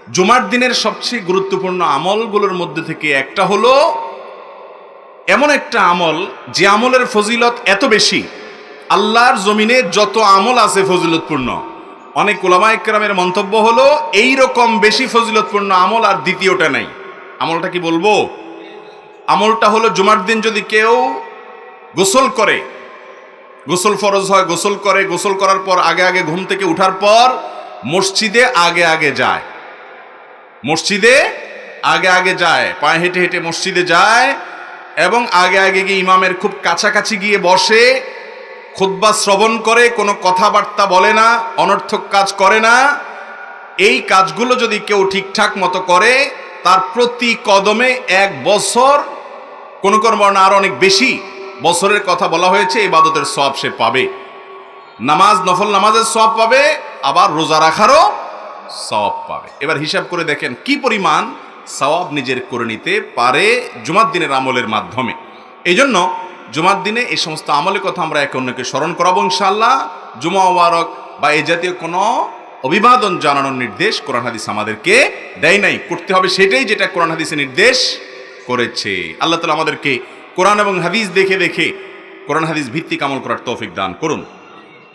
জুমার দিনের সবচেয়ে গুরুত্বপূর্ণ আমলগুলোর মধ্যে থেকে একটা হলো এমন একটা আমল যে আমলের ফজিলত এত বেশি, আল্লাহর জমিনে যত আমল আছে ফজিলতপূর্ণ, অনেক উলামায়ে কেরামের মন্তব্য হলো এই রকম বেশি ফজিলতপূর্ণ আমল আর দ্বিতীয়টা নাই। আমলটা কি বলবো? আমলটা হলো জুমার দিন যদি কেউ গোসল করে, গোসল ফরজ হয়, গোসল করে, গোসল করার পর আগে আগে ঘুম থেকে উঠার পর মসজিদে আগে আগে যায়, মসজিদে আগে আগে যায়, পায়ে হেঁটে হেঁটে মসজিদে যায় এবং আগে আগে গিয়ে ইমামের খুব কাছাকাছি গিয়ে বসে খুতবা শ্রবণ করে, কোনো কথাবার্তা বলে না, অনর্থক কাজ করে না। এই কাজগুলো যদি কেউ ঠিকঠাক মতো করে তার প্রতি কদমে 1 বছর, কোন কোন বর্ণনা আরো অনেক বেশি বছরের কথা বলা হয়েছে, ইবাদতের সওয়াব সে পাবে। নামাজ, নফল নামাজের সওয়াব পাবে, আবার রোজা রাখারও সওয়াব পাবে। এবার হিসাব করে দেখেন কি পরিমাণ সওয়াব নিজের করে নিতে পারে জুমার দিনের আমলের মাধ্যমে। এই জন্য জুমার দিনে এই সমস্ত আমলের কথা আমরা একে অন্যকে স্মরণ করাবো ইনশাআল্লাহ। জুমা মুবারক বা এই জাতীয় কোনো অভিবাদন জানানোর নির্দেশ কোরআন হাদিস আমাদেরকে দেয় নাই, করতে হবে সেটাই যেটা কোরআন হাদিসে নির্দেশ করেছে। আল্লাহ তাআলা আমাদেরকে কোরআন এবং হাদিস দেখে দেখে কোরআন হাদিস ভিত্তিক আমল করার তৌফিক দান করুন।